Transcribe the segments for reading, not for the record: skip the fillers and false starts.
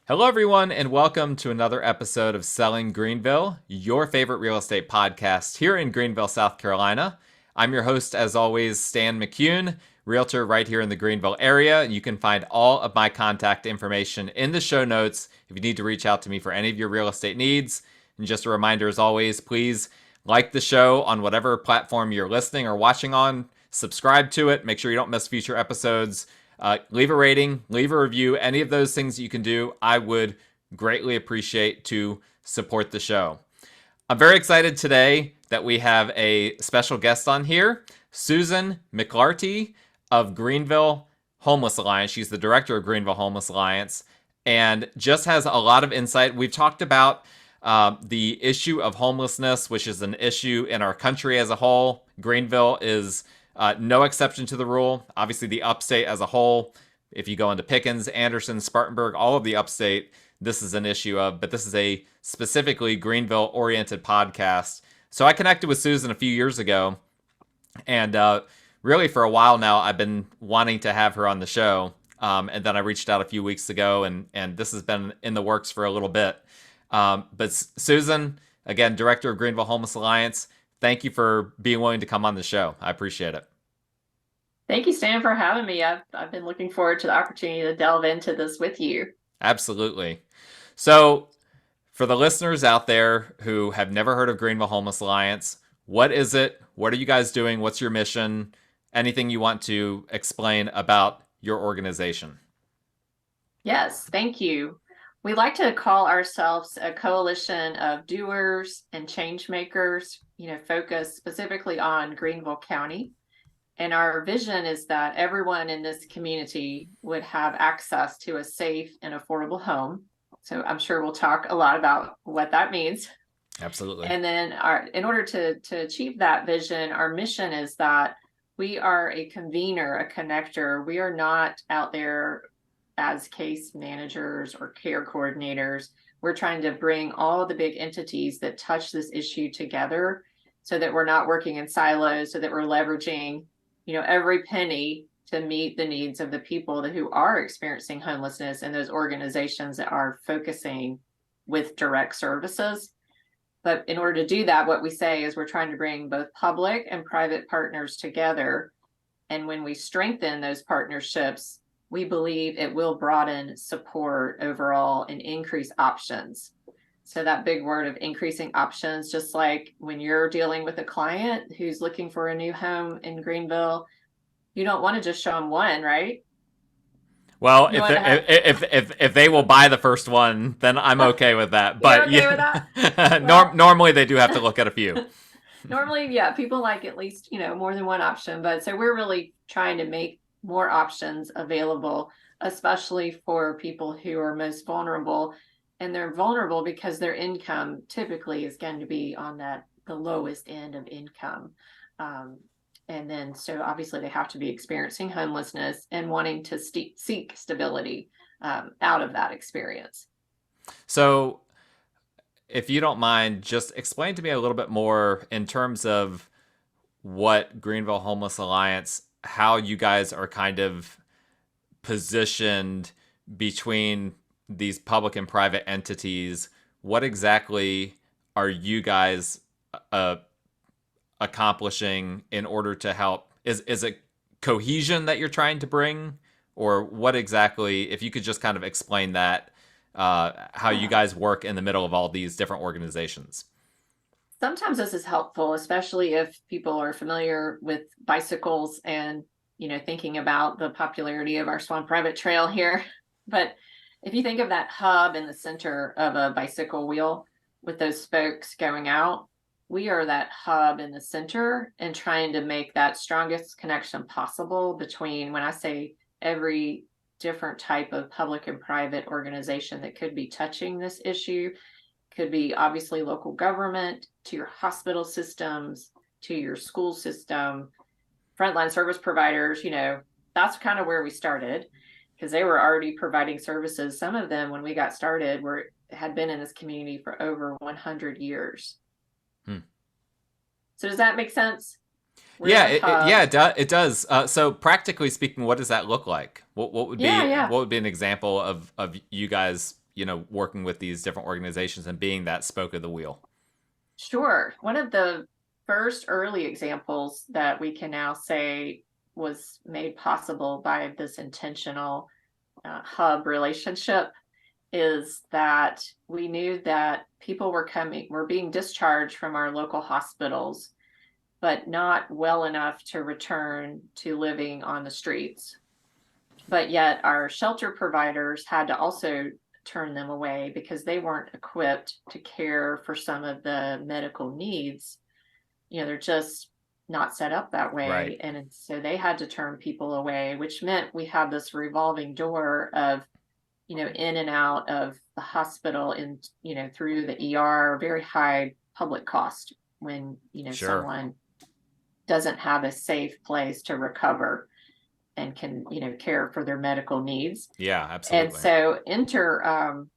Hello, everyone, and welcome to another episode of Selling Greenville, your favorite real estate podcast here in Greenville, South Carolina. I'm your host, as always, Stan McCune, realtor right here in the Greenville area. You can find all of my contact information in the show notes if you need to reach out to me for any of your real estate needs. And just a reminder, as always, please like the show on whatever platform you're listening or watching on. Subscribe to it. Make sure you don't miss future episodes. Leave a rating, leave a review, any of those things you can do, I would greatly appreciate to support the show. I'm very excited today that we have a special guest on here, Susan McLarty of Greenville Homeless Alliance. She's the director of Greenville Homeless Alliance and just has a lot of insight. We've talked about the issue of homelessness, which is an issue in our country as a whole. Greenville is no exception to the rule. Obviously, the upstate as a whole, if you go into Pickens, Anderson, Spartanburg, all of the upstate, this is an issue of, but this is a specifically Greenville-oriented podcast. So I connected with Susan a few years ago, and really for a while now, I've been wanting to have her on the show. And then I reached out a few weeks ago, and this has been in the works for a little bit. But Susan, again, director of Greenville Homeless Alliance, thank you for being willing to come on the show. I appreciate it. Thank you, Stan, for having me. I've been looking forward to the opportunity to delve into this with you. Absolutely. So, for the listeners out there who have never heard of Greenville Homeless Alliance, what is it? What are you guys doing? What's your mission? Anything you want to explain about your organization? Yes, thank you. We like to call ourselves a coalition of doers and change makers, focused specifically on Greenville County. And our vision is that everyone in this community would have access to a safe and affordable home. So I'm sure we'll talk a lot about what that means. Absolutely. And then in order to achieve that vision, our mission is that we are a convener, a connector. We are not out there as case managers or care coordinators. We're trying to bring all the big entities that touch this issue together so that we're not working in silos, so that we're leveraging, every penny to meet the needs of the people who are experiencing homelessness and those organizations that are focusing with direct services. But in order to do that, what we say is we're trying to bring both public and private partners together. And when we strengthen those partnerships, we believe it will broaden support overall and increase options. So that big word of increasing options, just like when you're dealing with a client who's looking for a new home in Greenville, you don't want to just show them one, right? Well, if they will buy the first one, then I'm okay with that. But okay with that? Well, normally they do have to look at a few. Normally, yeah, people like at least, more than one option. But so we're really trying to make more options available, especially for people who are most vulnerable. And they're vulnerable because their income typically is going to be on the lowest end of income. And then, so obviously they have to be experiencing homelessness and wanting to seek stability out of that experience. So if you don't mind, just explain to me a little bit more in terms of what Greenville Homeless Alliance, how you guys are kind of positioned between these public and private entities. What exactly are you guys accomplishing in order to help? Is it cohesion that you're trying to bring, or what exactly, if you could just kind of explain that, how you guys work in the middle of all these different organizations? Sometimes this is helpful, especially if people are familiar with bicycles and, thinking about the popularity of our Swan Private Trail here. But if you think of that hub in the center of a bicycle wheel with those spokes going out, we are that hub in the center and trying to make that strongest connection possible between, when I say every different type of public and private organization that could be touching this issue, could be obviously local government, to your hospital systems, to your school system, frontline service providers. That's kind of where we started, because they were already providing services. Some of them, when we got started, had been in this community for over 100 years. So does that make sense? It does. So practically speaking, what does that look like? What would be what would be an example of you guys, working with these different organizations and being that spoke of the wheel? Sure. One of the first early examples that we can now say was made possible by this intentional hub relationship is that we knew that people were being discharged from our local hospitals, but not well enough to return to living on the streets. But yet our shelter providers had to also turn them away because they weren't equipped to care for some of the medical needs. They're just not set up that way. Right. And so they had to turn people away, which meant we had this revolving door of, in and out of the hospital and, through the ER, very high public cost when, Sure. someone doesn't have a safe place to recover and can, care for their medical needs. Yeah, absolutely. And so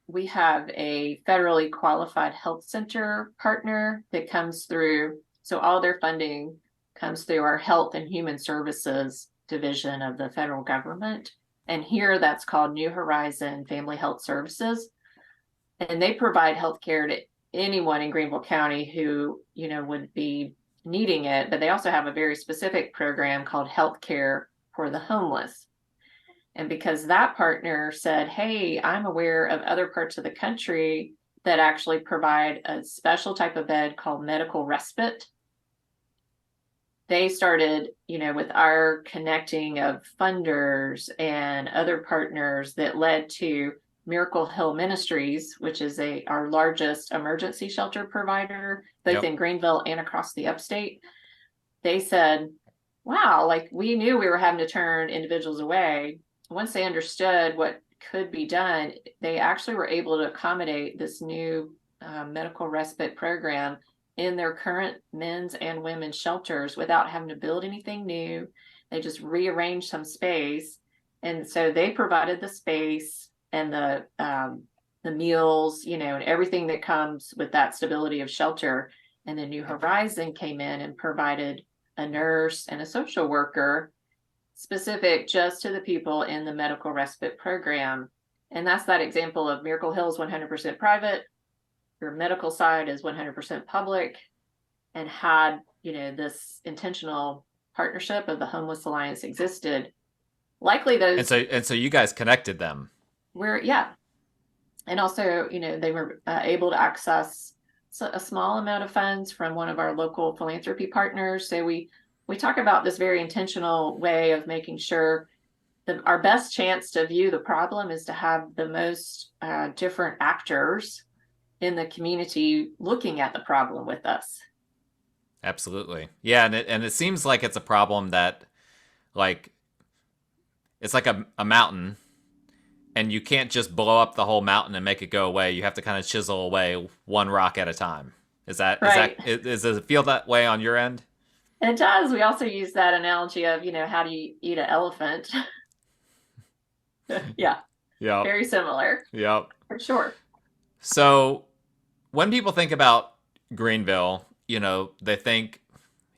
we have a federally qualified health center partner that comes through. So all their funding comes through our Health and Human Services division of the federal government. And here that's called New Horizon Family Health Services. And they provide health care to anyone in Greenville County who, would be needing it. But they also have a very specific program called Health Care for the Homeless. And because that partner said, hey, I'm aware of other parts of the country that actually provide a special type of bed called medical respite. They started, with our connecting of funders and other partners that led to Miracle Hill Ministries, which is our largest emergency shelter provider, both in Greenville and across the upstate. They said, wow, we knew we were having to turn individuals away. Once they understood what could be done, they actually were able to accommodate this new medical respite program in their current men's and women's shelters without having to build anything new. They just rearranged some space. And so they provided the space and the meals, and everything that comes with that stability of shelter. And then New Horizon came in and provided a nurse and a social worker specific just to the people in the medical respite program. And that's that example of Miracle Hill is 100% private. Your medical side is 100% public, and had, this intentional partnership of the Homeless Alliance existed, likely those. And so you guys connected them. And also, they were able to access a small amount of funds from one of our local philanthropy partners. So we talk about this very intentional way of making sure that our best chance to view the problem is to have the most different actors in the community looking at the problem with us. Absolutely. Yeah, and it seems like it's a problem that, it's like a mountain, and you can't just blow up the whole mountain and make it go away. You have to kind of chisel away one rock at a time. Is that right? Does it feel that way on your end? It does. We also use that analogy of, how do you eat an elephant? Yeah. Yeah. Very similar. Yep. For sure. So when people think about Greenville, they think,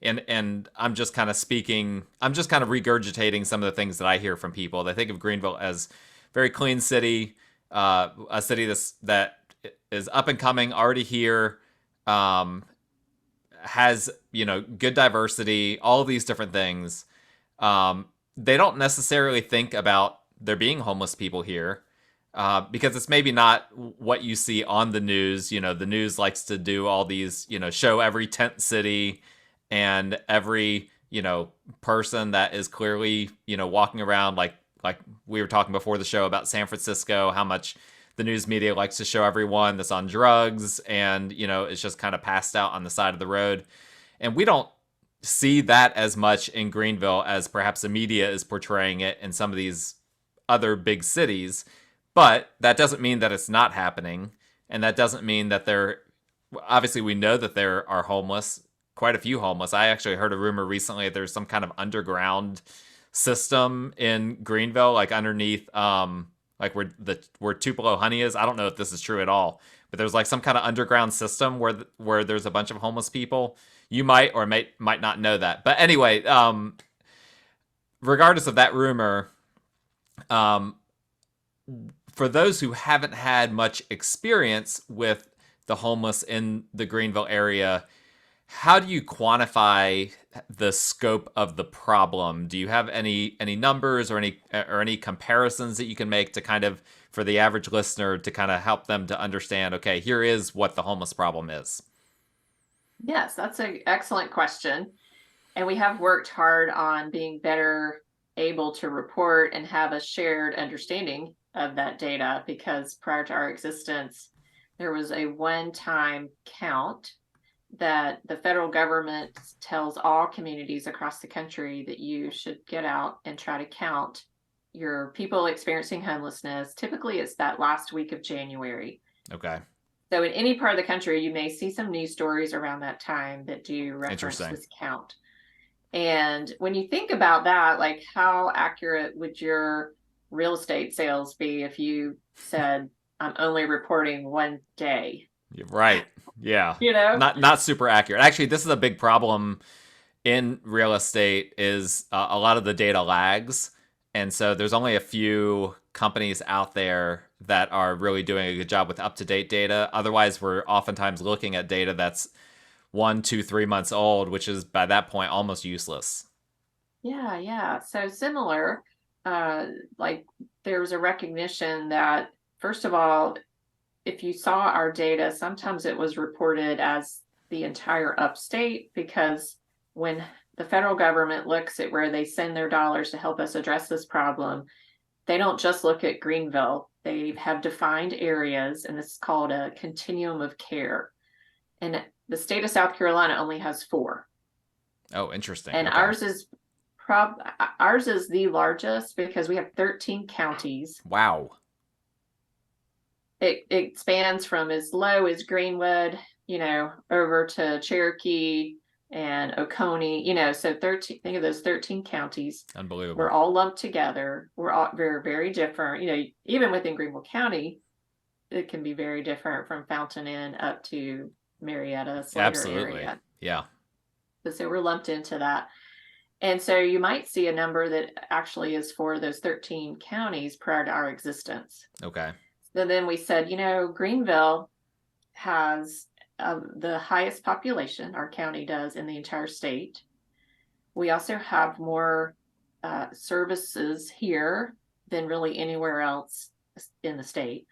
and I'm just kind of regurgitating some of the things that I hear from people. They think of Greenville as very clean city, a city that is up and coming, already here, has, good diversity, all of these different things. They don't necessarily think about there being homeless people here. Because it's maybe not what you see on the news. The news likes to do all these, show every tent city and every, person that is clearly, walking around like we were talking before the show about San Francisco, how much the news media likes to show everyone that's on drugs and, it's just kind of passed out on the side of the road. And we don't see that as much in Greenville as perhaps the media is portraying it in some of these other big cities. But that doesn't mean that it's not happening. And that doesn't mean that obviously we know that there are homeless, quite a few homeless. I actually heard a rumor recently that there's some kind of underground system in Greenville, like underneath, where Tupelo Honey is. I don't know if this is true at all, but there's like some kind of underground system where there's a bunch of homeless people. You might or might not know that. But anyway, regardless of that rumor, for those who haven't had much experience with the homeless in the Greenville area, how do you quantify the scope of the problem? Do you have any numbers or any comparisons that you can make to kind of, for the average listener, to kind of help them to understand, okay, here is what the homeless problem is? Yes, that's an excellent question. And we have worked hard on being better able to report and have a shared understanding of that data, because prior to our existence, there was a one-time count that the federal government tells all communities across the country that you should get out and try to count your people experiencing homelessness. Typically, it's that last week of January. Okay. So in any part of the country, you may see some news stories around that time that do reference this count. And when you think about that, like, how accurate would your real estate sales be if you said, I'm only reporting one day? Right. Yeah. You know? Not super accurate. Actually, this is a big problem in real estate, is a lot of the data lags. And so there's only a few companies out there that are really doing a good job with up-to-date data. Otherwise, we're oftentimes looking at data that's 1, 2, 3 months old, which is by that point almost useless. Yeah. So similar, like, there's a recognition that, first of all, if you saw our data, sometimes it was reported as the entire upstate, because when the federal government looks at where they send their dollars to help us address this problem, they don't just look at Greenville. They have defined areas, and this is called a continuum of care. And the state of South Carolina only has 4. Oh, interesting. And okay. ours is the largest because we have 13 counties. Wow. It spans from as low as Greenwood, over to Cherokee and Oconee, so 13, think of those 13 counties. Unbelievable. We're all lumped together. We're all very, very different. Even within Greenville County, it can be very different from Fountain Inn up to Marietta, Slater Absolutely. area. Yeah. So we're lumped into that. And so you might see a number that actually is for those 13 counties prior to our existence. Okay. So then we said, Greenville has the highest population, our county does, in the entire state. We also have more services here than really anywhere else in the state.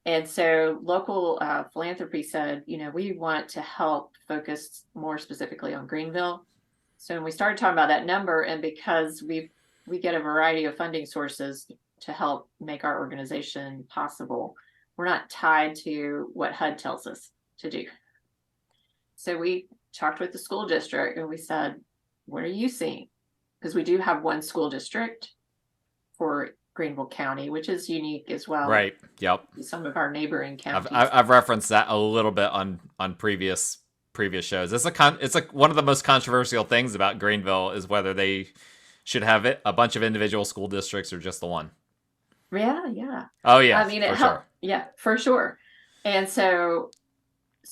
And so local philanthropy said, we want to help focus more specifically on Greenville. So when we started talking about that number, and because we get a variety of funding sources to help make our organization possible, we're not tied to what HUD tells us to do. So we talked with the school district and we said, what are you seeing? Because we do have one school district for Greenville County, which is unique as well. Right. Yep. Some of our neighboring counties. I've referenced that a little bit on previous shows. It's one of the most controversial things about Greenville is whether they should have a bunch of individual school districts or just the one. Yeah. Oh yeah. I mean, it helped. Yeah, for sure. And so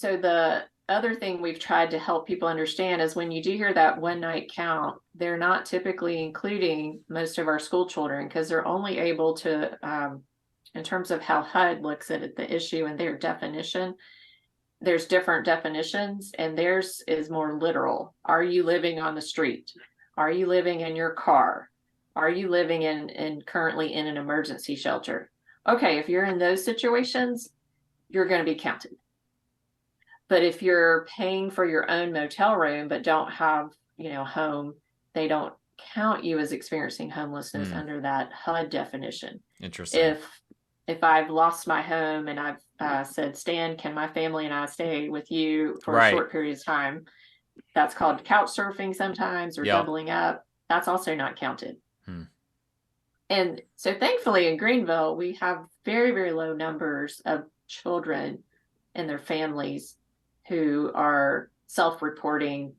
the other thing we've tried to help people understand is, when you do hear that one night count, they're not typically including most of our school children, because they're only able to, in terms of how HUD looks at the issue and their definition, there's different definitions, and theirs is more literal. Are you living on the street? Are you living in your car? Are you living in currently in an emergency shelter? Okay, if you're in those situations, you're going to be counted. But if you're paying for your own motel room but don't have, home, they don't count you as experiencing homelessness under that HUD definition. Interesting. If I've lost my home and I've said, Stan, can my family and I stay with you for a short period of time? That's called couch surfing sometimes, or doubling up. That's also not counted. And so thankfully in Greenville, we have very, very low numbers of children and their families who are self-reporting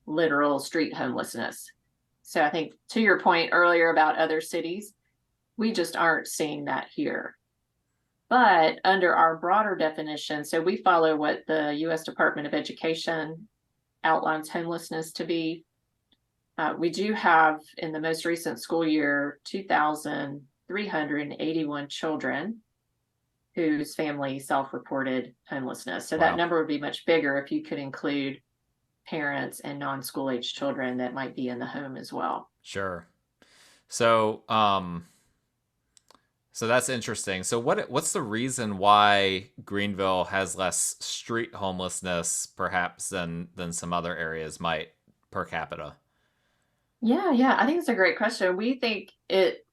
literal street homelessness. So I think, to your point earlier about other cities, we just aren't seeing that here. But under our broader definition, so we follow what the U.S. Department of Education outlines homelessness to be. We do have, in the most recent school year, 2,381 children whose family self-reported homelessness. So that Wow. number would be much bigger if you could include parents and non-school age children that might be in the home as well. Sure. So, so that's interesting. So what's the reason why Greenville has less street homelessness perhaps than some other areas might per capita? Yeah, I think it's a great question. We think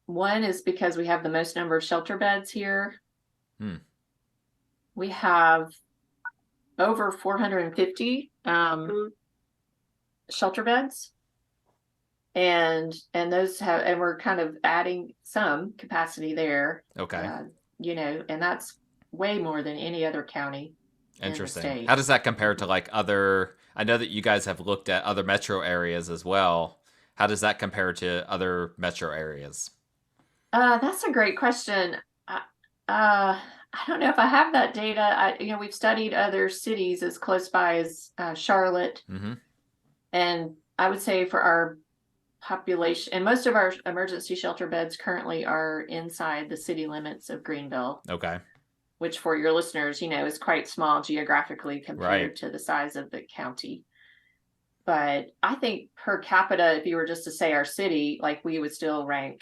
one is because we have the most number of shelter beds here. Hmm. We have over 450 shelter beds. And we're kind of adding some capacity there. Okay. And that's way more than any other county in the Interesting. state. How does that compare to like other? I know that you guys have looked at other metro areas as well. How does that compare to other metro areas? That's a great question. I don't know if I have that data. We've studied other cities as close by as Charlotte, Mm-hmm. and I would say for our population, and most of our emergency shelter beds currently are inside the city limits of Greenville, Okay. which for your listeners, is quite small geographically compared Right. to the size of the county. But I think per capita, if you were just to say our city, like we would still rank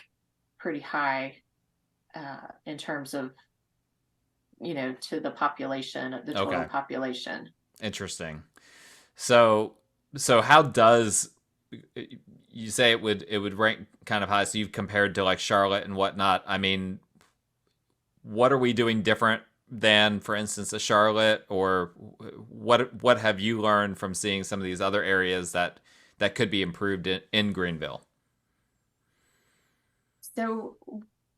pretty high in terms of, to the population, the total Okay. population. Interesting. So how does you say it would rank kind of high? So you've compared to like Charlotte and whatnot. I mean, what are we doing different than, for instance, a Charlotte, or what have you learned from seeing some of these other areas that could be improved in Greenville? So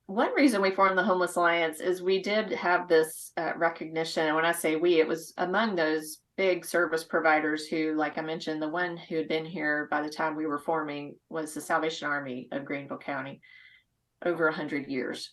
one reason we formed the Homeless Alliance is we did have this recognition. And when I say we, it was among those big service providers who, like I mentioned, the one who had been here by the time we were forming was the Salvation Army of Greenville County, over 100 years.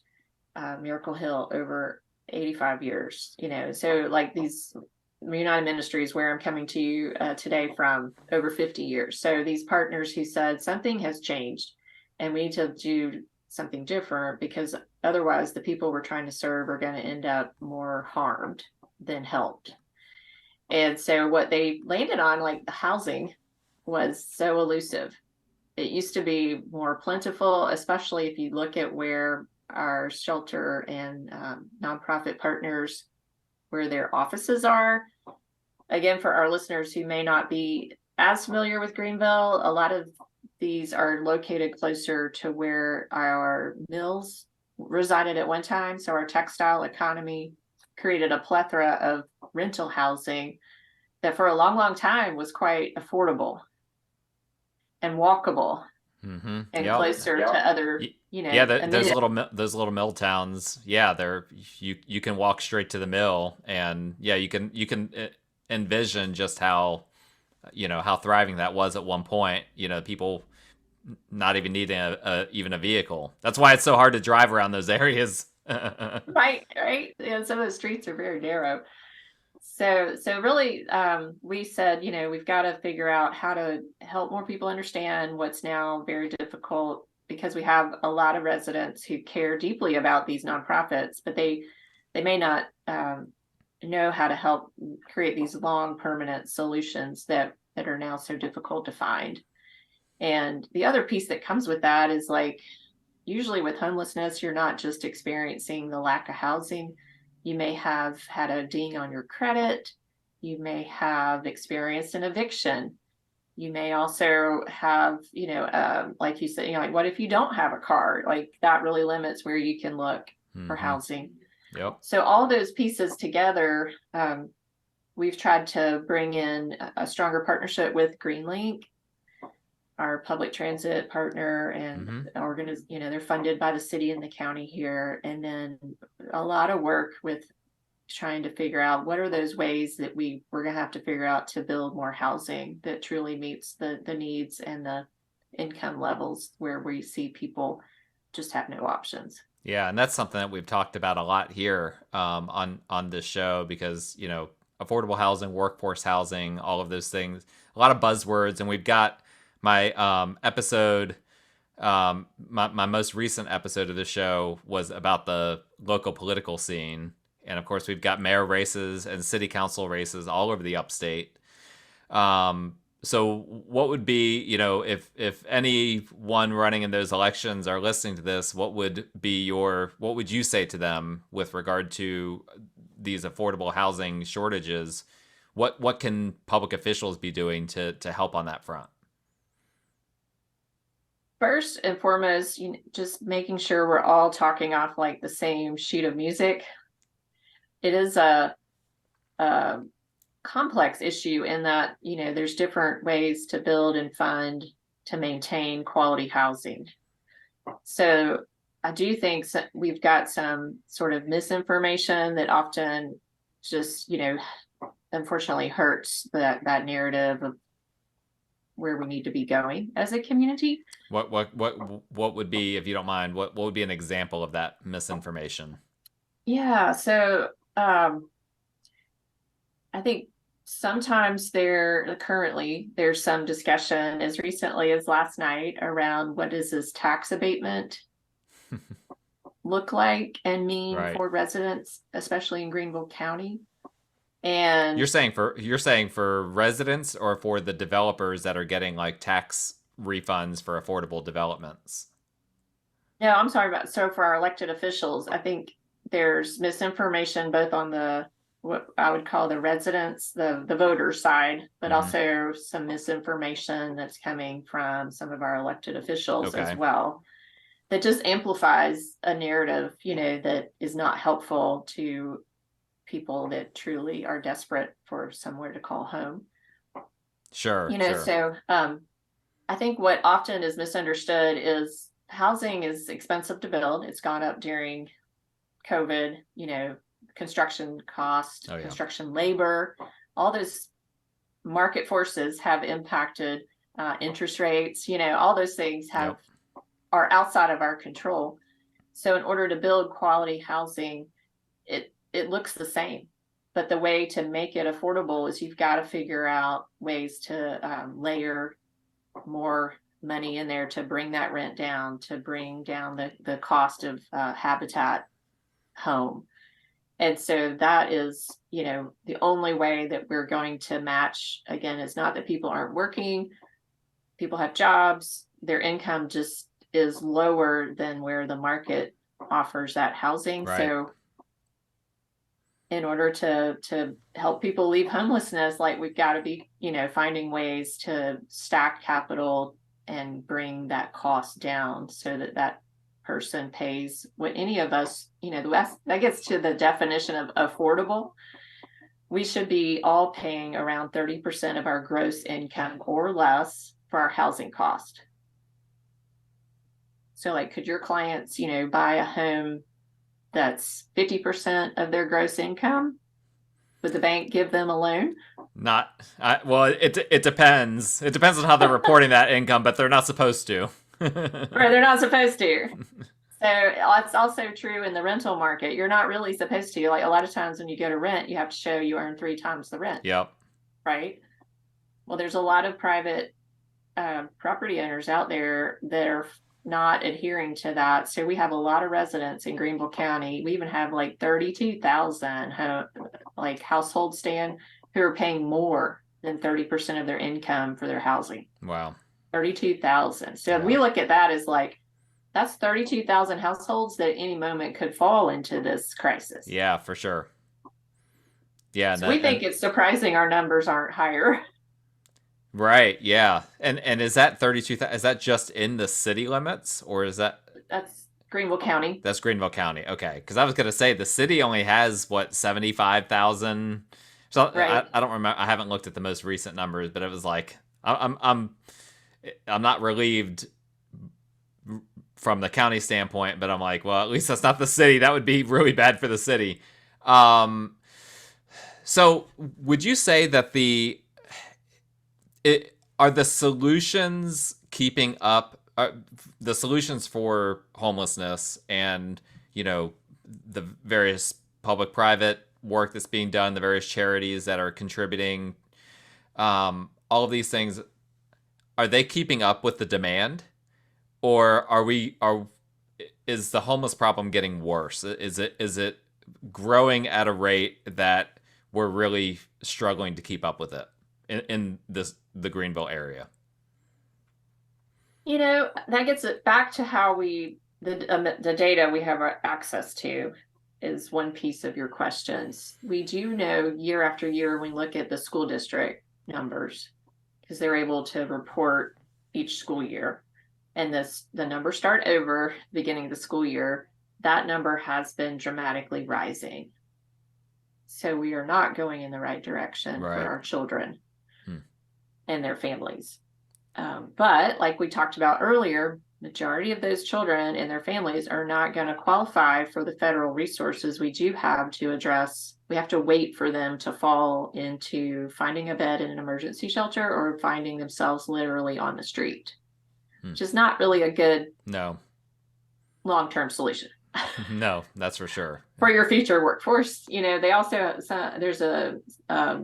Miracle Hill, over 85 years. So like these United Ministries, where I'm coming to you today from, over 50 years. So these partners who said something has changed and we need to do something different, because otherwise the people we're trying to serve are going to end up more harmed than helped. And so what they landed on, like the housing, was so elusive. It used to be more plentiful, especially if you look at where our shelter and nonprofit partners, where their offices are. Again, for our listeners who may not be as familiar with Greenville, a lot of these are located closer to where our mills resided at one time. So our textile economy created a plethora of rental housing that for a long, long time was quite affordable and walkable Mm-hmm. and Yep. closer to other, Yeah, amenities. those little mill towns. Yeah, they're you can walk straight to the mill, and yeah, you can envision just how how thriving that was at one point. People not even needing even a vehicle. That's why it's so hard to drive around those areas. Right. Some of the streets are very narrow. So really, we said, we've got to figure out how to help more people understand what's now very difficult, because we have a lot of residents who care deeply about these nonprofits, but they may not know how to help create these long permanent solutions that are now so difficult to find. And the other piece that comes with that is, like, usually with homelessness, you're not just experiencing the lack of housing. You may have had a ding on your credit. You may have experienced an eviction. You may also have, like you said, like, what if you don't have a car? Like, that really limits where you can look for Mm-hmm. housing. Yep. So all those pieces together, we've tried to bring in a stronger partnership with GreenLink, our public transit partner, and they're funded by the city and the county here. And then a lot of work with trying to figure out what are those ways that we're going to have to figure out to build more housing that truly meets the needs and the income levels where we see people just have no options. Yeah, and that's something that we've talked about a lot here on this show, because affordable housing, workforce housing, all of those things, a lot of buzzwords, and we've got my episode. My most recent episode of the show was about the local political scene And of course, we've got mayor races and city council races all over the upstate. So what would be, if anyone running in those elections are listening to this, what would you say to them with regard to these affordable housing shortages? What can public officials be doing to help on that front? First and foremost, just making sure we're all talking off like the same sheet of music. It is a complex issue in that, there's different ways to build and fund to maintain quality housing. So I do think we've got some sort of misinformation that often just, unfortunately hurts that narrative of where we need to be going as a community. What would be, if you don't mind, what would be an example of that misinformation? Yeah, so I think sometimes currently there's some discussion as recently as last night around what does this tax abatement look like and mean Right. for residents, especially in Greenville County. And you're saying for residents or for the developers that are getting like tax refunds for affordable developments? no, I'm sorry so for our elected officials, I think there's misinformation both on what I would call the residents, the voter side, but also some misinformation that's coming from some of our elected officials as well, that just amplifies a narrative, that is not helpful to people that truly are desperate for somewhere to call home. Sure. So I think what often is misunderstood is housing is expensive to build. It's gone up during COVID, construction cost, construction labor, all those market forces have impacted interest rates, all those things are outside of our control. So in order to build quality housing, it looks the same, but the way to make it affordable is you've got to figure out ways to layer more money in there to bring that rent down, to bring down the cost of habitat home. And so that is, the only way that we're going to match. Again, it's not that people aren't working, people have jobs, their income just is lower than where the market offers that housing. Right. So in order to help people leave homelessness, like we've got to be, finding ways to stack capital and bring that cost down so that person pays what any of us, that gets to the definition of affordable. We should be all paying around 30% of our gross income or less for our housing cost. So like, could your clients, buy a home that's 50% of their gross income? Would the bank give them a loan? It depends. It depends on how they're reporting that income, but they're not supposed to. Right, they're not supposed to. So it's also true in the rental market. You're not really supposed to. Like a lot of times when you go to rent, you have to show you earn 3 times the rent. Yep. Right. Well, there's a lot of private property owners out there that are not adhering to that. So we have a lot of residents in Greenville County. We even have like 32,000 households, Stan, who are paying more than 30% of their income for their housing. Wow. 32,000. So we look at that as like, that's 32,000 households that at any moment could fall into this crisis. Yeah, for sure. Yeah. So we think it's surprising our numbers aren't higher. Right. Yeah. And is that 32,000? Is that just in the city limits, or is that's Greenville County? That's Greenville County. Okay. Because I was going to say the city only has 75,000. So right. I don't remember. I haven't looked at the most recent numbers, but it was like I'm not relieved from the county standpoint, but I'm like, well, at least that's not the city. That would be really bad for the city. So would you say that are the solutions keeping up? The solutions for homelessness and the various public-private work that's being done, the various charities that are contributing, all of these things, are they keeping up with the demand, or is the homeless problem getting worse? Is it growing at a rate that we're really struggling to keep up with it in the Greenville area? That gets it back to how the data we have access to is one piece of your questions. We do know year after year, we look at the school district numbers because they're able to report each school year. And the numbers start over beginning of the school year. That number has been dramatically rising. So we are not going in the right direction for our children and their families. But like we talked about earlier, majority of those children and their families are not going to qualify for the federal resources we do have to address. We have to wait for them to fall into finding a bed in an emergency shelter or finding themselves literally on the street, which is not really a good long-term solution. No, that's for sure. For your future workforce, they also, there's a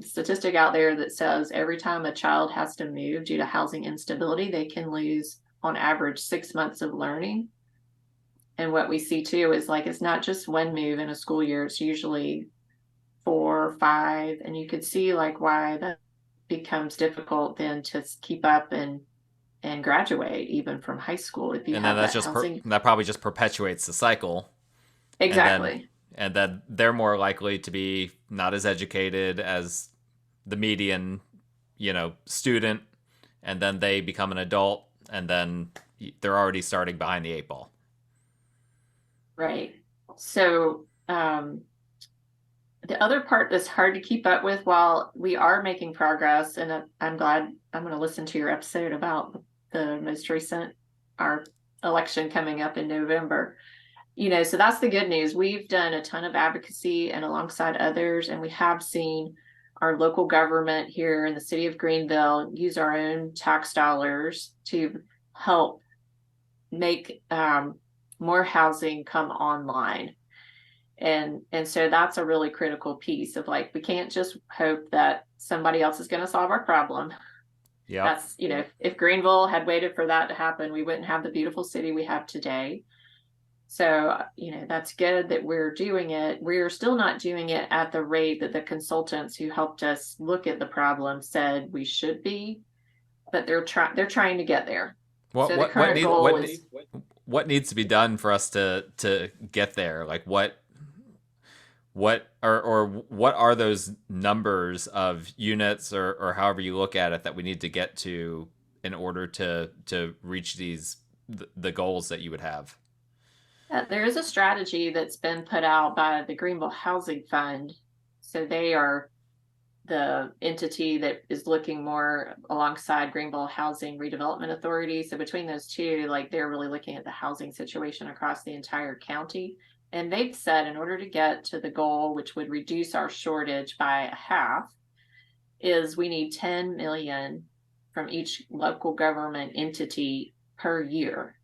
statistic out there that says every time a child has to move due to housing instability, they can lose on average 6 months of learning. And what we see too is it's not just one move in a school year, it's usually 4 or 5. And you could see why that becomes difficult then to keep up and graduate even from high school if you and have then that's that just housing. that probably just perpetuates the cycle. Exactly. And then they're more likely to be not as educated as the median, student, and then they become an adult, and then they're already starting behind the 8 ball. Right. So the other part that's hard to keep up with, while we are making progress, and I'm glad I'm going to listen to your episode about the most recent, our election coming up in November. So that's the good news. We've done a ton of advocacy and alongside others, and we have seen our local government here in the city of Greenville use our own tax dollars to help make more housing come online. And so that's a really critical piece of we can't just hope that somebody else is going to solve our problem. Yeah. That's, if Greenville had waited for that to happen, we wouldn't have the beautiful city we have today. So, that's good that we're doing it. We're still not doing it at the rate that the consultants who helped us look at the problem said we should be, but they're trying to get there. What, so what, the current what, need, goal what, is what needs to be done for us to get there? What are those numbers of units or however you look at it that we need to get to in order to reach the goals that you would have? There is a strategy that's been put out by the Greenville Housing Fund. So they are the entity that is looking more alongside Greenville Housing Redevelopment Authority. So between those two, they're really looking at the housing situation across the entire county. And they've said in order to get to the goal, which would reduce our shortage by half, is we need 10 million from each local government entity per year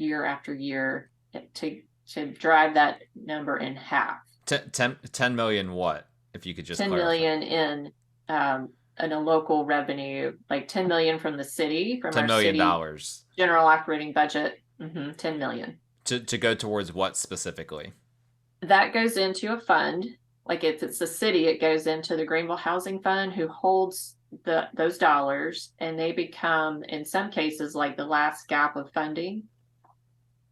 after year, to drive that number in half. 10 million what? If you could just 10 clarify. million in a local revenue, 10 million from the city, from $10 our million city general operating budget. 10 million. To go towards what specifically? That goes into a fund. If it's a city, it goes into the Greenville Housing Fund, who holds those dollars, and they become, in some cases, the last gap of funding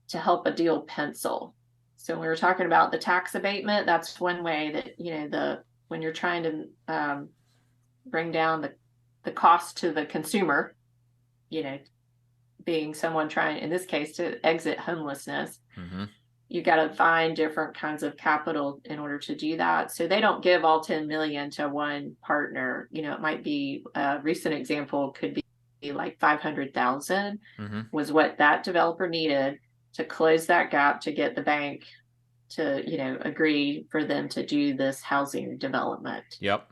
to help a deal pencil. So when we were talking about the tax abatement, that's one way that, when you're trying to bring down the cost to the consumer, being someone trying, in this case, to exit homelessness, you got to find different kinds of capital in order to do that. So they don't give all 10 million to one partner. It might be a recent example could be 500,000 was what that developer needed to close that gap to get the bank to, agree for them to do this housing development. Yep.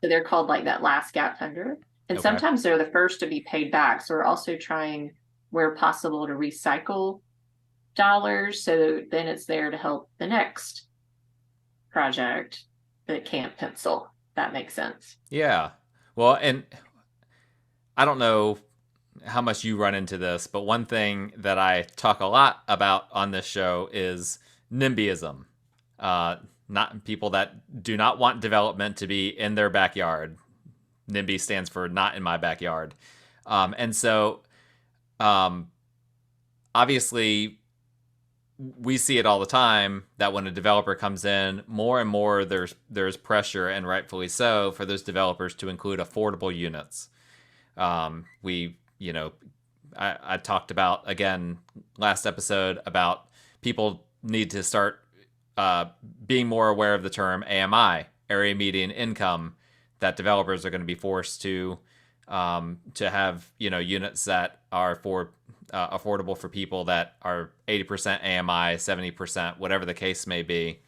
So they're called that last gap funder. And sometimes they're the first to be paid back. So we're also trying, where possible, to recycle dollars. So then it's there to help the next project that can't pencil. That makes sense. Yeah. Well, and I don't know how much you run into this, but one thing that I talk a lot about on this show is NIMBYism. not people that do not want development to be in their backyard. NIMBY stands for not in my backyard. And so obviously we see it all the time that when a developer comes in, more and more there's pressure, and rightfully so, for those developers to include affordable units. We, you know, I talked about, again, last episode, about people need to start being more aware of the term AMI, area median income, that developers are going to be forced to have, you know, units that are for affordable for people that are 80% AMI, 70%, whatever the case may be.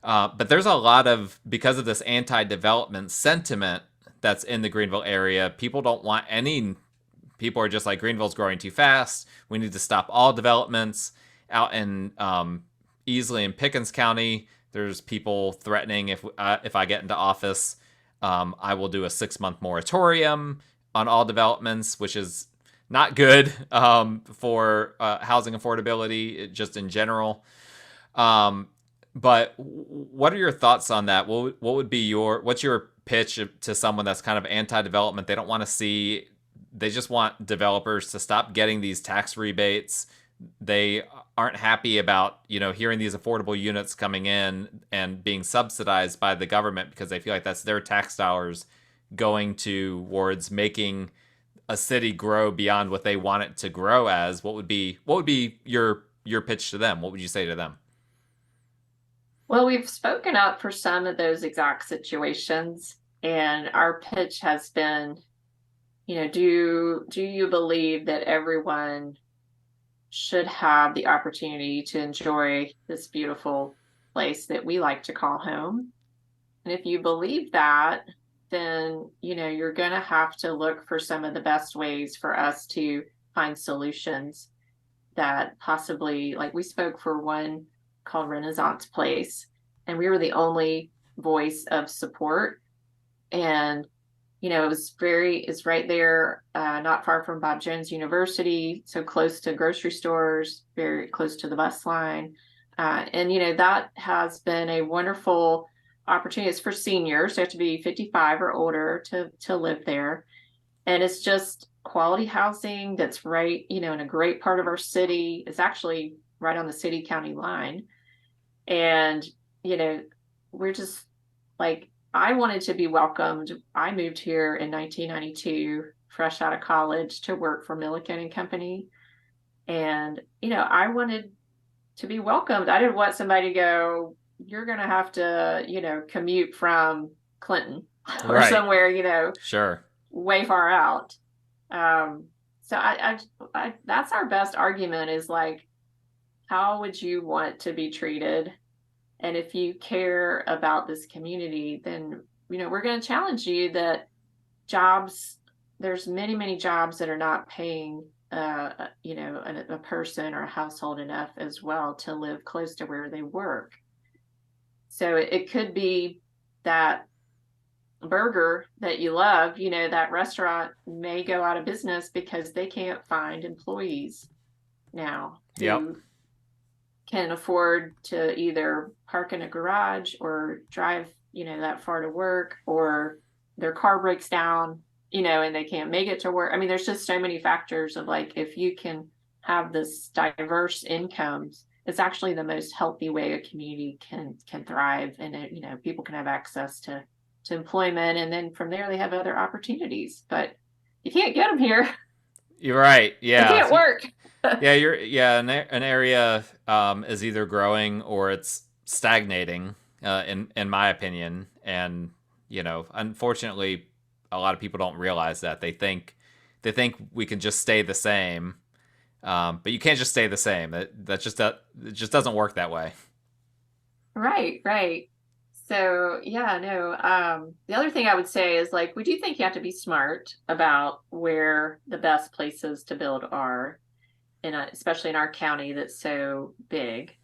But there's a lot of, because of this anti-development sentiment that's in the Greenville area, people don't want any, people are just like, Greenville's growing too fast. We need to stop all developments. Out in Easley and Pickens County, there's people threatening, if I get into office, I will do a 6-month moratorium on all developments, which is not good for housing affordability just in general. But what are your thoughts on that? What would be what's your pitch to someone that's kind of anti-development? They don't want to see, they just want developers to stop getting these tax rebates. They aren't happy about, you know, hearing these affordable units coming in and being subsidized by the government, because they feel like that's their tax dollars going towards making a city grow beyond what they want it to grow as. What would be your pitch to them? What would you say to them? Well, we've spoken up for some of those exact situations, and our pitch has been, you know, do you believe that everyone should have the opportunity to enjoy this beautiful place that we like to call home? And if you believe that, then, you know, you're going to have to look for some of the best ways for us to find solutions that possibly, like, we spoke for one called Renaissance Place, and we were the only voice of support. And, you know, it's right there, not far from Bob Jones University, so close to grocery stores, very close to the bus line. And, you know, that has been a wonderful opportunity. It's for seniors. They have to be 55 or older to live there. And it's just quality housing that's right, you know, in a great part of our city. It's actually right on the city county line. And, you know, we're just like, I wanted to be welcomed. I moved here in 1992, fresh out of college, to work for Milliken and Company. And, you know, I wanted to be welcomed. I didn't want somebody to go, you're going to have to, you know, commute from Clinton or Right. somewhere, you know, Sure, way far out. So I that's our best argument, is like, how would you want to be treated? And if you care about this community, then, you know, we're going to challenge you that there's many jobs that are not paying, you know, a person or a household enough as well to live close to where they work. So it could be that burger that you love, you know, that restaurant may go out of business because they can't find employees now who yep, can afford to either park in a garage or drive, you know, that far to work, or their car breaks down, you know, and they can't make it to work. I mean, there's just so many factors of, like, if you can have this diverse incomes, it's actually the most healthy way a community can thrive, and it, you know, people can have access to employment, and then from there they have other opportunities. But you can't get them here. you're right. They Yeah, can't work. an area is either growing or it's stagnating, in my opinion. And, you know, unfortunately, a lot of people don't realize that. They think we can just stay the same, but you can't just stay the same. It just doesn't work that way. Right. So yeah, no. The other thing I would say is, like, we do think you have to be smart about where the best places to build are, especially in our county that's so big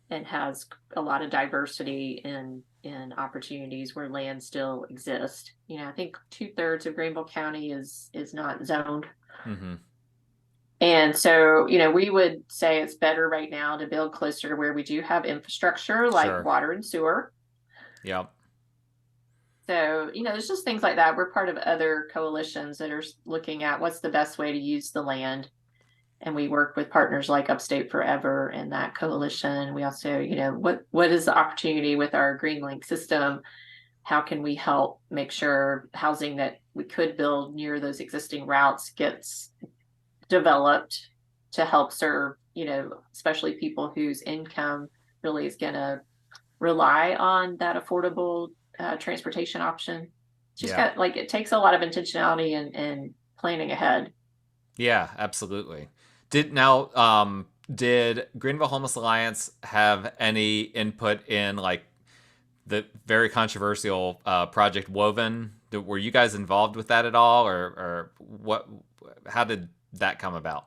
and has a lot of diversity in opportunities where land still exists. You know, I think 2/3 of Greenville County is not zoned. Mm-hmm. And so, we would say it's better right now to build closer to where we do have infrastructure like Sure. water and sewer. Yep. So, there's just things like that. We're part of other coalitions that are looking at what's the best way to use the land. And we work with partners like Upstate Forever and that coalition. We also, what is the opportunity with our GreenLink system? How can we help make sure housing that we could build near those existing routes gets developed to help serve, especially people whose income really is going to rely on that affordable transportation option. It's just Yeah. got it takes a lot of intentionality and planning ahead. Yeah, absolutely. Did Greenville Homeless Alliance have any input in like the very controversial Project Woven? Were you guys involved with that at all, or what? How did that come about?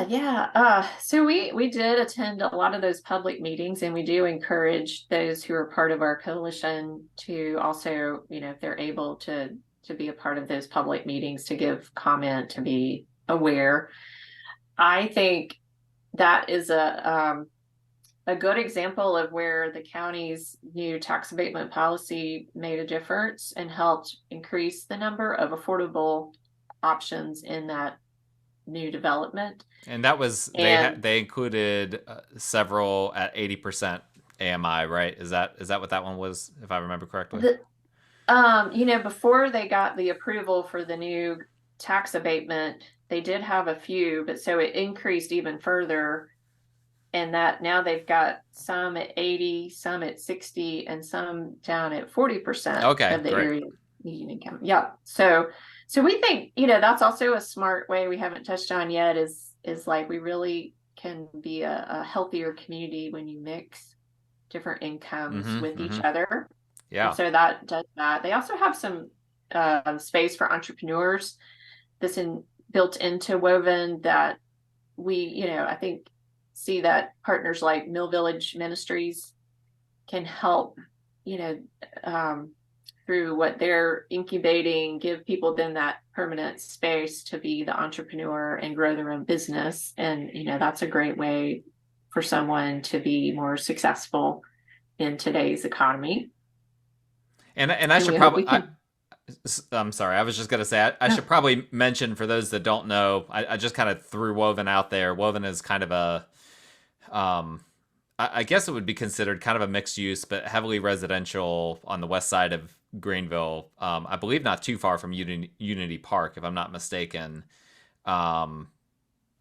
Yeah. So we did attend a lot of those public meetings, and we do encourage those who are part of our coalition to also, if they're able to be a part of those public meetings, to give comment, to be aware. I think that is a good example of where the county's new tax abatement policy made a difference and helped increase the number of affordable options in that new development. And that was And they included several at 80% AMI, right? Is that what that one was, if I remember correctly? the before they got the approval for the new tax abatement, they did have a few, but so it increased even further. And that now they've got some at 80, some at 60, and some down at 40% Okay, of the great. area median income. Yeah. So we think, that's also a smart way we haven't touched on yet is like we really can be a healthier community when you mix different incomes with each other. And Yeah. so that does that. They also have some space for entrepreneurs that's built into Woven that we, I think see that partners like Mill Village Ministries can help, you know, um, through what they're incubating, give people then that permanent space to be the entrepreneur and grow their own business. And, that's a great way for someone to be more successful in today's economy. And I And should we hope probably we can. I'm sorry. I was just gonna say I No. should probably mention for those that don't know. I just kind of threw Woven out there. Woven is kind of a um, I guess it would be considered kind of a mixed use, but heavily residential on the west side of Greenville. I believe not too far from Unity Park, if I'm not mistaken. Um,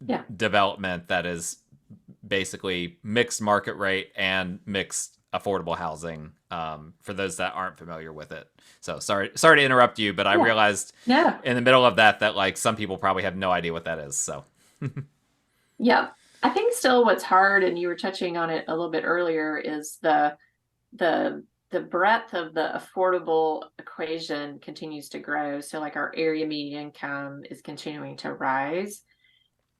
Yeah. Development that is basically mixed market rate and mixed affordable housing. For those that aren't familiar with it. So sorry to interrupt you, but I Yeah. realized No. in the middle of that like some people probably have no idea what that is. So Yeah. I think still what's hard, and you were touching on it a little bit earlier, is the breadth of the affordable equation continues to grow. So like our area median income is continuing to rise.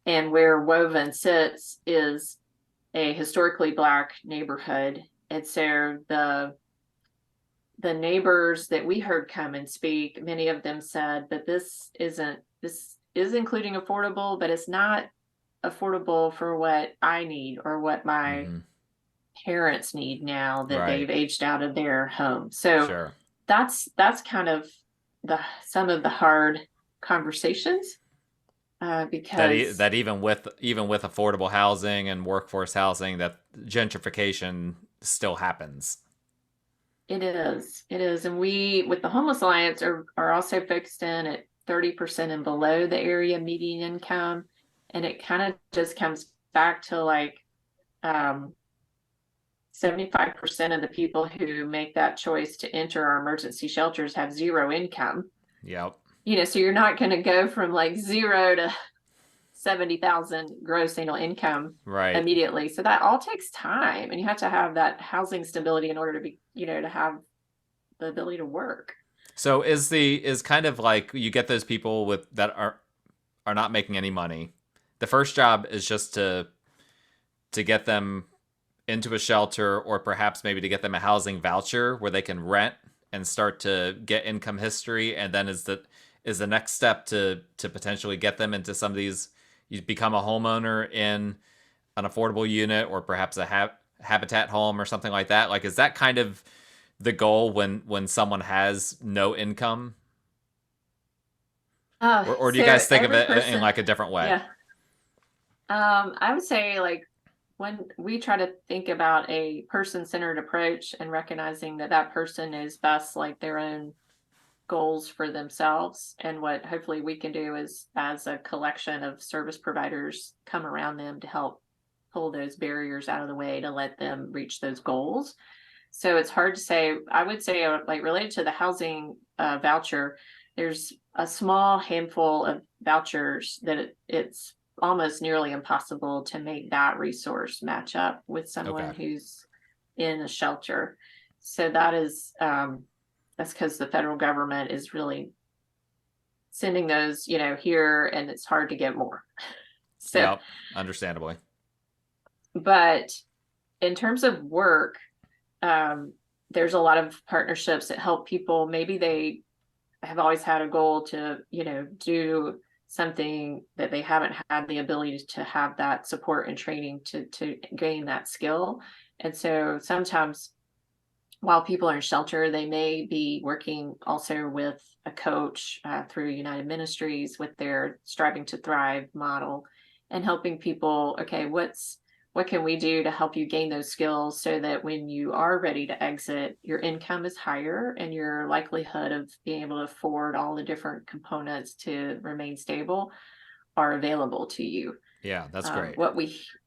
And where Woven sits is a historically Black neighborhood. And so the neighbors that we heard come and speak, many of them said, but this is including affordable, but it's not affordable for what I need or what my parents need now that right, they've aged out of their home. So sure. that's kind of some of the hard conversations because That even with affordable housing and workforce housing, that gentrification still happens. it is, and we with the Homeless Alliance are also focused in at 30% and below the area median income, and it kind of just comes back to like 75% of the people who make that choice to enter our emergency shelters have zero income. Yep. So you're not going to go from like 0 to 70,000 gross annual income Right. immediately. So that all takes time, and you have to have that housing stability in order to be, to have the ability to work. So is kind of like you get those people with that are not making any money. The first job is just to get them into a shelter, or perhaps maybe to get them a housing voucher where they can rent and start to get income history, and then is the next step to potentially get them into some of these you become a homeowner in an affordable unit or perhaps a habitat home or something like that? Like, is that kind of the goal when someone has no income? Or do you So guys think of every it in person, like a different way? yeah. I would say like when we try to think about a person-centered approach and recognizing that that person is best like their own goals for themselves, and what hopefully we can do is as a collection of service providers come around them to help pull those barriers out of the way to let them reach those goals. So it's hard to say. I would say like related to the housing voucher, there's a small handful of vouchers that it's almost nearly impossible to make that resource match up with someone Okay. who's in a shelter. So that is that's because the federal government is really sending those, here, and it's hard to get more. So, Yep. Understandably. but in terms of work, um, there's a lot of partnerships that help people. Maybe they have always had a goal to, do something that they haven't had the ability to have that support and training to gain that skill. And so sometimes while people are in shelter, they may be working also with a coach through United Ministries with their Striving to Thrive model, and helping people, okay, what can we do to help you gain those skills so that when you are ready to exit, your income is higher and your likelihood of being able to afford all the different components to remain stable are available to you. Yeah, that's great.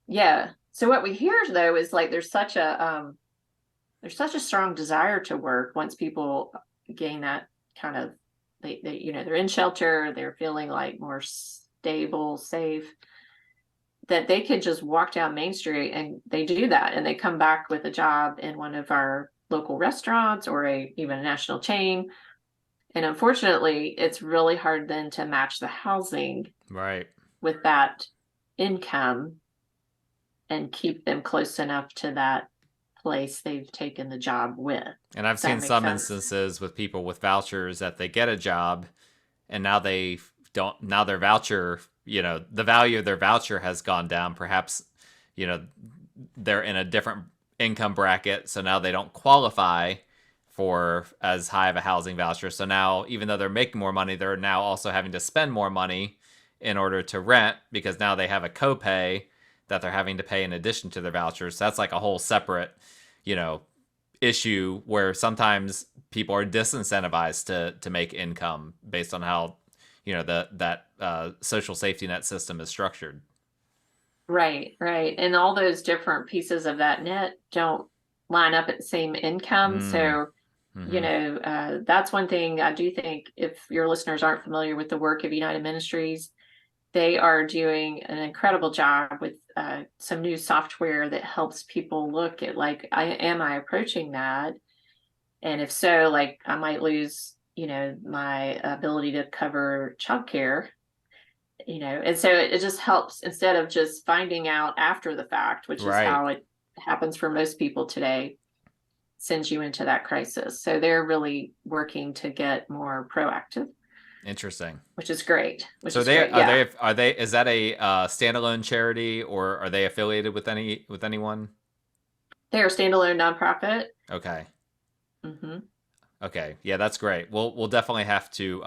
Yeah. So what we hear though is like there's such a strong desire to work once people gain that kind of they're in shelter, they're feeling like more stable, safe, that they could just walk down Main Street, and they do that, and they come back with a job in one of our local restaurants or even a national chain. And unfortunately, it's really hard then to match the housing Right. with that income and keep them close enough to that place they've taken the job with. And I've Does that seen make some sense? instances with people with vouchers that they get a job and now they don't, now their voucher, the value of their voucher has gone down. Perhaps, you know, they're in a different income bracket. So now they don't qualify for as high of a housing voucher. So now, even though they're making more money, they're now also having to spend more money in order to rent because now they have a copay that they're having to pay in addition to their vouchers. So that's like a whole separate, you know, issue where sometimes people are disincentivized to make income based on how that social safety net system is structured. Right, right. And all those different pieces of that net don't line up at the same income. Mm. So, Mm-hmm. that's one thing I do think, if your listeners aren't familiar with the work of United Ministries, they are doing an incredible job with some new software that helps people look at like, am I approaching that? And if so, like I might lose, my ability to cover childcare, and so it just helps instead of just finding out after the fact, which is Right. how it happens for most people today, sends you into that crisis. So they're really working to get more proactive, Interesting. which is great. Which So is they great. Yeah. are they is that a standalone charity or are they affiliated with anyone? They're a standalone nonprofit. Okay. Hmm. Okay. Yeah, that's great. We'll definitely have to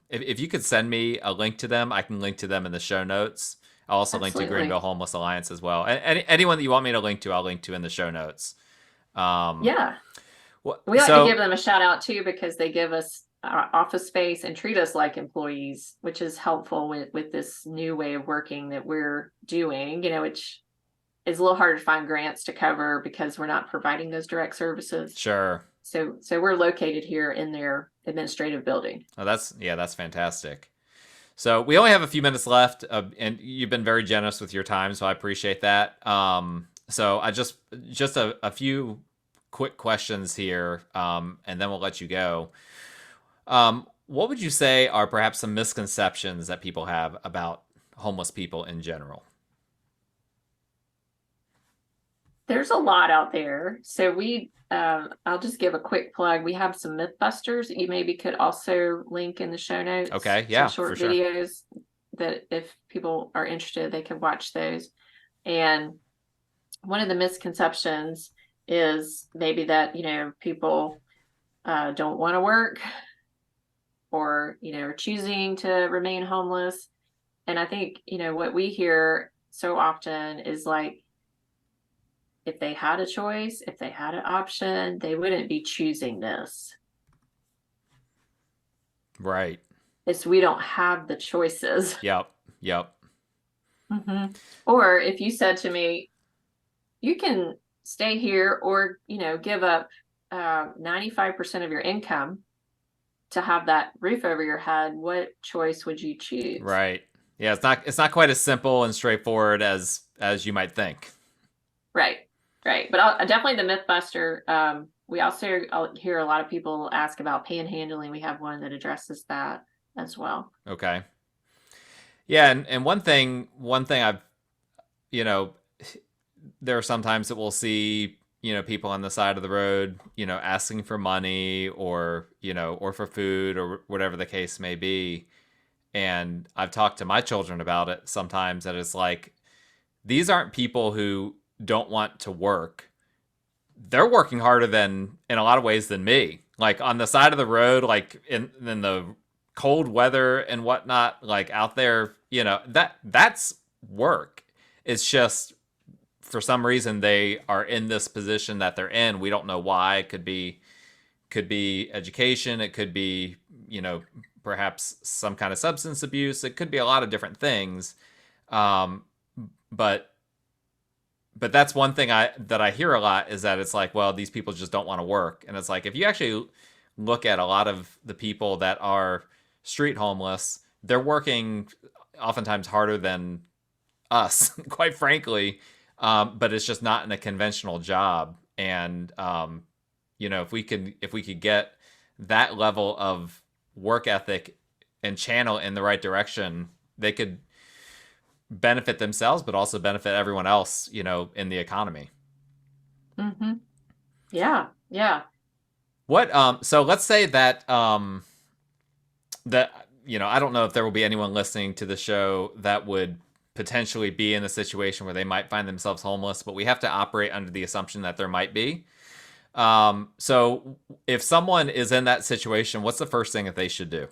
if you could send me a link to them, I can link to them in the show notes. I'll also link to Greenville Absolutely. Homeless Alliance as well. And anyone that you want me to link to, I'll link to in the show notes. Um Yeah. what We like to give so them a shout out too, because they give us office space and treat us like employees, which is helpful with this new way of working that we're doing, which is a little harder to find grants to cover because we're not providing those direct services. sure. So we're located here in their administrative building. Oh, that's fantastic. So we only have a few minutes left, and you've been very generous with your time, so I appreciate that. So I just a few quick questions here, and then we'll let you go. What would you say are perhaps some misconceptions that people have about homeless people in general? There's a lot out there. So I'll just give a quick plug. We have some Mythbusters that you maybe could also link in the show notes, Okay, some yeah, for short sure. videos that if people are interested, they can watch those. And one of the misconceptions is maybe that, people don't want to work, or, are choosing to remain homeless. And I think, what we hear so often is like, if they had a choice, if they had an option, they wouldn't be choosing this. Right. It's we don't have the choices. Yep. Mm-hmm. Or if you said to me, you can stay here or, give up 95% of your income to have that roof over your head, what choice would you choose? Right. Yeah, it's not quite as simple and straightforward as you might think. Right. But definitely the Mythbuster. We also hear a lot of people ask about panhandling. We have one that addresses that as well. Okay. Yeah, and one thing I've, there are sometimes that we'll see, people on the side of the road, asking for money or, or for food or whatever the case may be. And I've talked to my children about it sometimes, that it's like, these aren't people who don't want to work. They're working harder in a lot of ways than me. Like on the side of the road, like in the cold weather and whatnot, like out there, that's work. It's just for some reason they are in this position that they're in. We don't know why. It could be education. It could be, perhaps some kind of substance abuse. It could be a lot of different things. But that's one thing that I hear a lot, is that it's like, well, these people just don't want to work. And it's like, if you actually look at a lot of the people that are street homeless, they're working oftentimes harder than us, quite frankly. But it's just not in a conventional job. And, if we could get that level of work ethic and channel in the right direction, they could benefit themselves, but also benefit everyone else, in the economy. Mm-hmm. Yeah. What, so let's say that, I don't know if there will be anyone listening to the show that would potentially be in a situation where they might find themselves homeless, but we have to operate under the assumption that there might be. So if someone is in that situation, what's the first thing that they should do?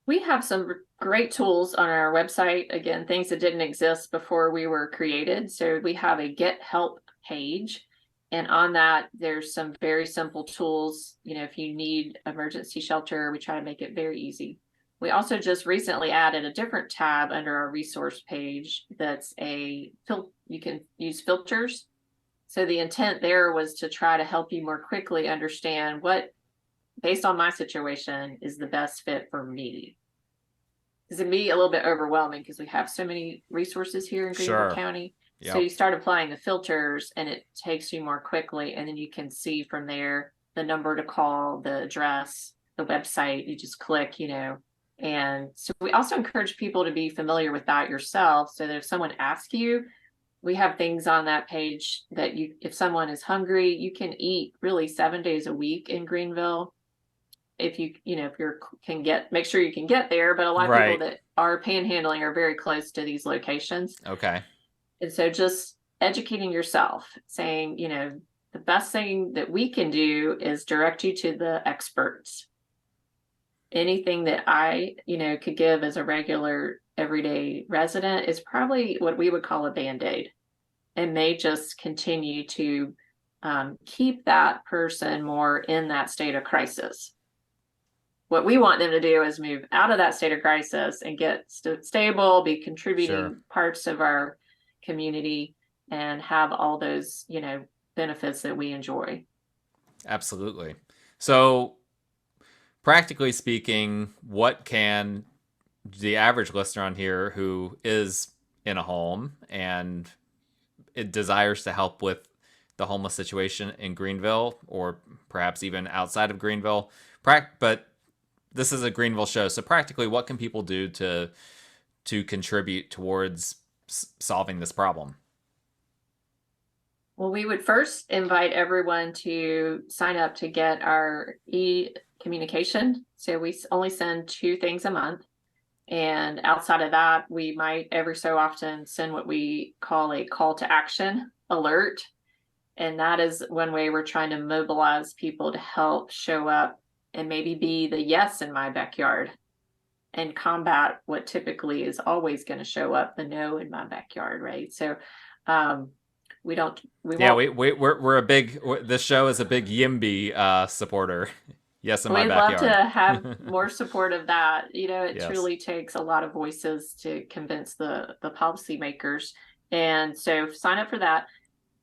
We have some great tools on our website. Again, things that didn't exist before we were created. So we have a Get Help page. And on that, there's some very simple tools. If you need emergency shelter, we try to make it very easy. We also just recently added a different tab under our resource page that's you can use filters. So the intent there was to try to help you more quickly understand what, based on my situation, is the best fit for me. Because it can be a little bit overwhelming because we have so many resources here in Greenville County. Yep. So you start applying the filters and it takes you more quickly, and then you can see from there the number to call, the address, the website. You just click, and so we also encourage people to be familiar with that yourself, so that if someone asks you, we have things on that page that if someone is hungry, you can eat really 7 days a week in Greenville. If make sure you can get there. But a lot of people that are panhandling are very close to these locations. Okay. And so just educating yourself, saying, the best thing that we can do is direct you to the experts. Anything that I, could give as a regular everyday resident is probably what we would call a Band-Aid, and may just continue to keep that person more in that state of crisis. What we want them to do is move out of that state of crisis and get stable, be contributing parts of our community, and have all those, benefits that we enjoy. Absolutely. So practically speaking, what can the average listener on here who is in a home and it desires to help with the homeless situation in Greenville, or perhaps even outside of Greenville, but this is a Greenville show, so practically what can people do to contribute towards solving this problem? Well, we would first invite everyone to sign up to get our e-communication. So we only send 2 things a month. And outside of that, we might every so often send what we call a call to action alert. And that is one way we're trying to mobilize people to help show up and maybe be the yes in my backyard and combat what typically is always going to show up, the no in my backyard, right? So we don't, we Yeah, won't. we're a big, this show is a big YIMBY supporter. Yes, in my We'd love to backyard. have more support of that. It Yes. truly takes a lot of voices to convince the policymakers. And so sign up for that.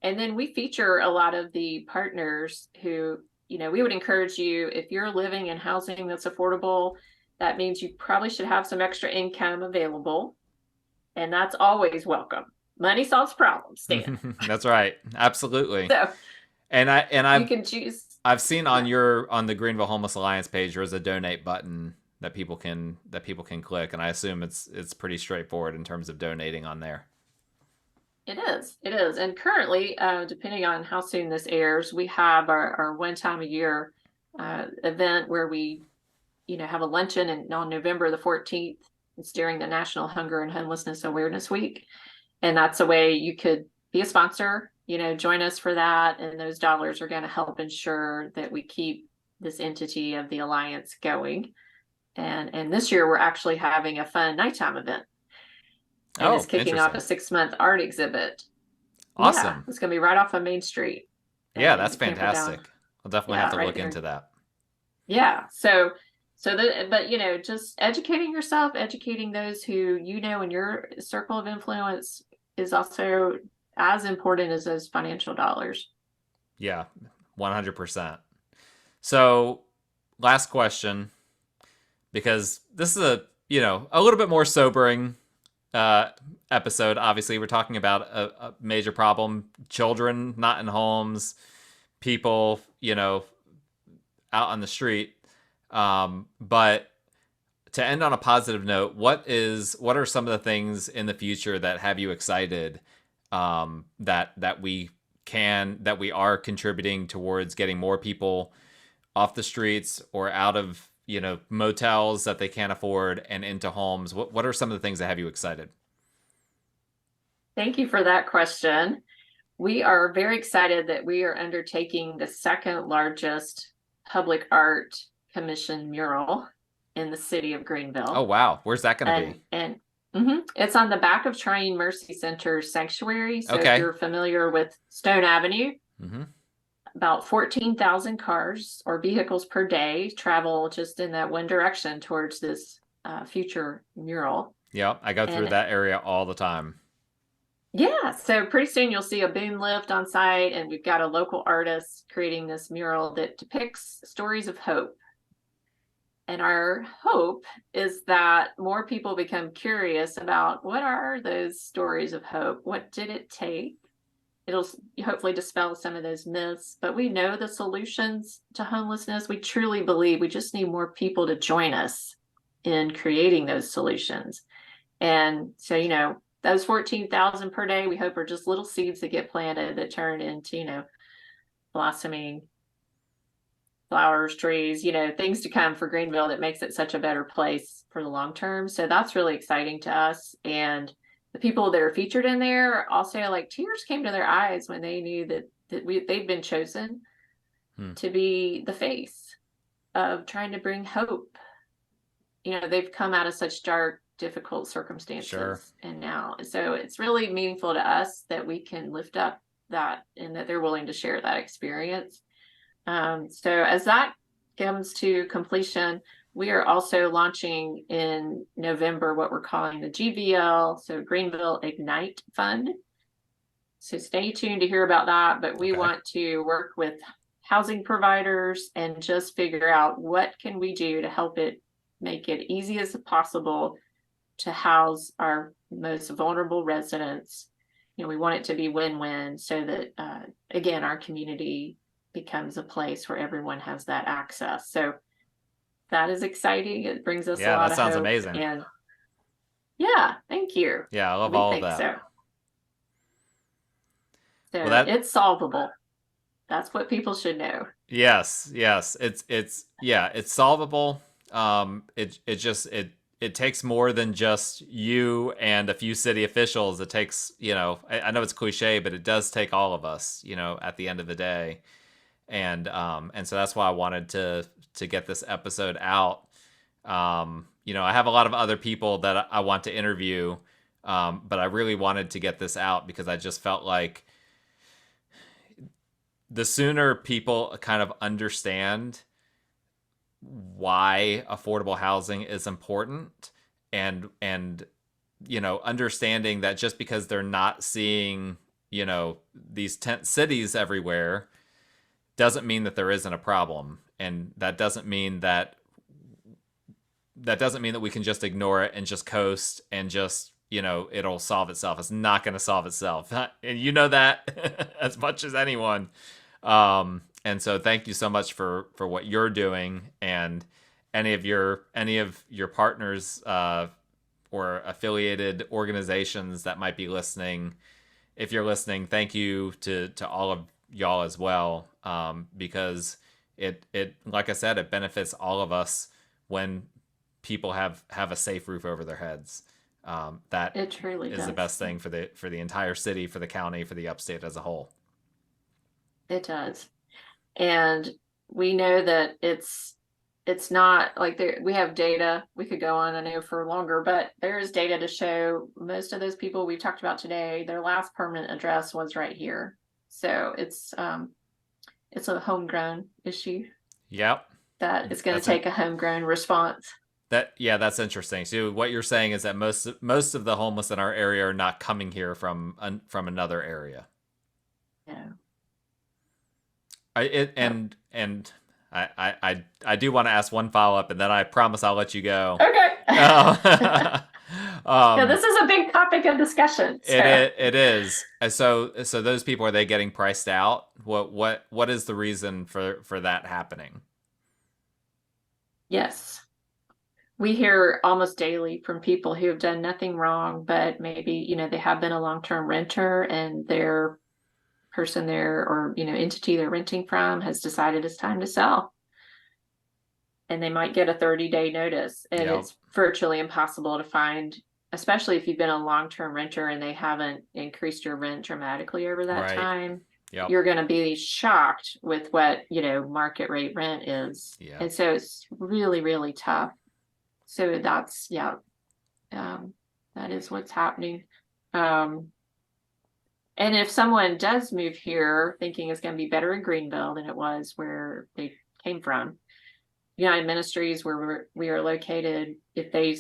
And then we feature a lot of the partners who, we would encourage you, if you're living in housing that's affordable, that means you probably should have some extra income available. And that's always welcome. Money solves problems, Stan. That's right. Absolutely. So And you can choose. I've seen Yeah. on the Greenville Homeless Alliance page there's a donate button that people can click, and I assume it's pretty straightforward in terms of donating on there. It is. And currently, depending on how soon this airs, we have our one time a year event where we, have a luncheon on November the 14th. It's during the National Hunger and Homelessness Awareness Week. And that's a way you could be a sponsor, join us for that. And those dollars are going to help ensure that we keep this entity of the Alliance going. And this year we're actually having a fun nighttime event. And it's kicking off a 6-month art exhibit. Awesome. Yeah, it's going to be right off of Main Street. Yeah, that's fantastic. I'll definitely have to look into that. Yeah. But just educating yourself, educating those who in your circle of influence is also as important as those financial dollars. Yeah, 100%. So, last question, because this is a little bit more sobering episode. Obviously, we're talking about a major problem: children not in homes, people out on the street. But to end on a positive note, what are some of the things in the future that have you excited, that we are contributing towards getting more people off the streets or out of motels that they can't afford and into homes? What are some of the things that have you excited? Thank you for that question. We are very excited that we are undertaking the second largest public art commission mural in the city of Greenville. Oh, wow. Where's that going to be? And it's on the back of Trying Mercy Center Sanctuary. So okay. If you're familiar with Stone Avenue, about 14,000 cars or vehicles per day travel just in that one direction towards this future mural. Yep, I go through that area all the time. Yeah, so pretty soon you'll see a boom lift on site, and we've got a local artist creating this mural that depicts stories of hope. And our hope is that more people become curious about what are those stories of hope? What did it take? It'll hopefully dispel some of those myths, but we know the solutions to homelessness. We truly believe we just need more people to join us in creating those solutions. And so, those 14,000 per day, we hope are just little seeds that get planted that turn into, blossoming flowers, trees, things to come for Greenville that makes it such a better place for the long term. So that's really exciting to us. And the people that are featured in there also, like, tears came to their eyes when they knew that they've been chosen to be the face of trying to bring hope. They've come out of such dark, difficult circumstances. Sure. And now, so it's really meaningful to us that we can lift up that and that they're willing to share that experience. So as that comes to completion, we are also launching in November what we're calling the GVL, so Greenville Ignite Fund. So stay tuned to hear about that, but we want to work with housing providers and just figure out what can we do to help it make it easy as possible to house our most vulnerable residents. We want it to be win-win so that, again, our community becomes a place where everyone has that access. So that is exciting. It brings us a lot of hope. Yeah, that sounds amazing. And yeah, thank you. Yeah, I love all of that. So it's solvable. That's what people should know. Yes. It's solvable. it takes more than just you and a few city officials. It takes, I know it's cliche, but it does take all of us, at the end of the day. And so that's why I wanted to get this episode out. I have a lot of other people that I want to interview, but I really wanted to get this out because I just felt like the sooner people kind of understand why affordable housing is important, and understanding that just because they're not seeing these tent cities everywhere doesn't mean that there isn't a problem, and that doesn't mean that we can just ignore it and just coast and just it'll solve itself. It's not going to solve itself, and you know that as much as anyone. And so thank you so much for what you're doing, and any of your partners or affiliated organizations that might be listening. If you're listening, thank you to all of y'all as well, because it like I said, it benefits all of us when people have a safe roof over their heads. That it truly is does. the best thing for the entire city, for the county, for the upstate as a whole. It does. And we know that it's not like we have data. We could go on, I know, for longer, but there is data to show most of those people we've talked about today, their last permanent address was right here. So it's a homegrown issue. Yep. That it's going to take a homegrown response. That's interesting. So what you're saying is that most of the homeless in our area are not coming here from another area. Yeah. I do want to ask one follow-up, and then I promise I'll let you go. Okay. This is a big topic of discussion. So. It is. So those people, are they getting priced out? What is the reason for that happening? Yes. We hear almost daily from people who have done nothing wrong, but maybe, they have been a long-term renter, and their person there, or entity they're renting from, has decided it's time to sell, and they might get a 30-day notice, and Yep. It's virtually impossible to find, especially if you've been a long-term renter and they haven't increased your rent dramatically over that time. Yep. You're going to be shocked with what market rate rent is. Yeah. And so it's really, really tough. So that's that is what's happening. And if someone does move here thinking it's going to be better in Greenville than it was where they came from, United Ministries, where we are located, if they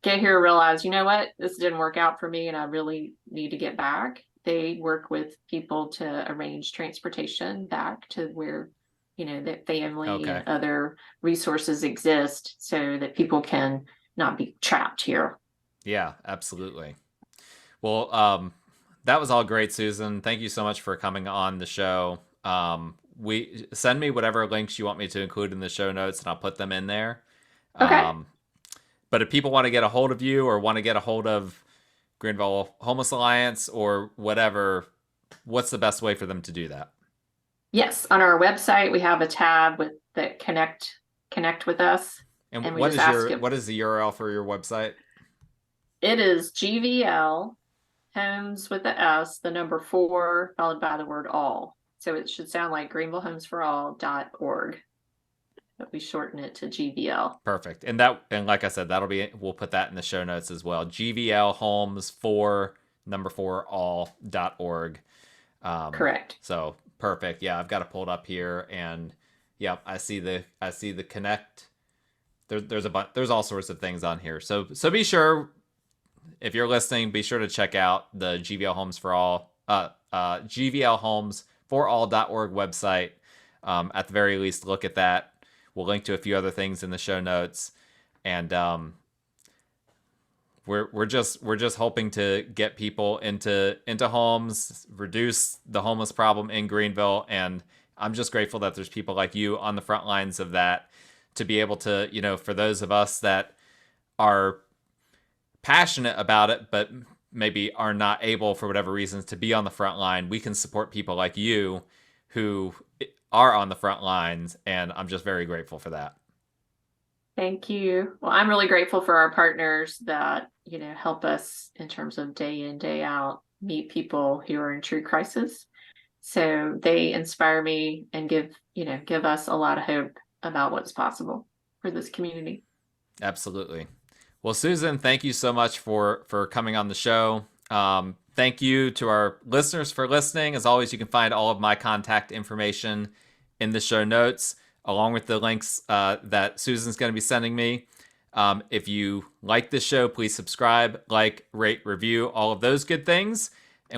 get here and realize, you know what, this didn't work out for me and I really need to get back, they work with people to arrange transportation back to where, that family and other resources exist, so that people can not be trapped here. Yeah, absolutely. Well, that was all great, Susan. Thank you so much for coming on the show. We send me whatever links you want me to include in the show notes, and I'll put them in there. Okay. But if people want to get a hold of you, or want to get a hold of Greenville Homeless Alliance or whatever, what's the best way for them to do that? Yes, on our website we have a tab with the connect with us. And what is the URL for your website? It is GVL Homes with the S, the number 4 followed by the word all. So it should sound like GreenvilleHomesForAll.org, but we shorten it to GVL. Perfect. And like I said, we'll put that in the show notes as well. GVL Homes 4 number 4 all.org. Correct. So perfect. Yeah, I've got it pulled up here, and yeah, I see the connect. There's all sorts of things on here. So be sure, if you're listening, be sure to check out the GVL Homes for All, GVL Homes for All.org website. At the very least, look at that. We'll link to a few other things in the show notes, and we're just hoping to get people into homes, reduce the homeless problem in Greenville, and I'm just grateful that there's people like you on the front lines of that, to be able to, for those of us that are passionate about it, but maybe are not able for whatever reasons to be on the front line, we can support people like you who are on the front lines, and I'm just very grateful for that. Thank you. Well, I'm really grateful for our partners that, help us in terms of day in, day out, meet people who are in true crisis. So they inspire me and give us a lot of hope about what's possible for this community. Absolutely. Well, Susan, thank you so much for coming on the show. Thank you to our listeners for listening. As always, you can find all of my contact information in the show notes, along with the links that Susan's going to be sending me. If you like this show, please subscribe, like, rate, review, all of those good things.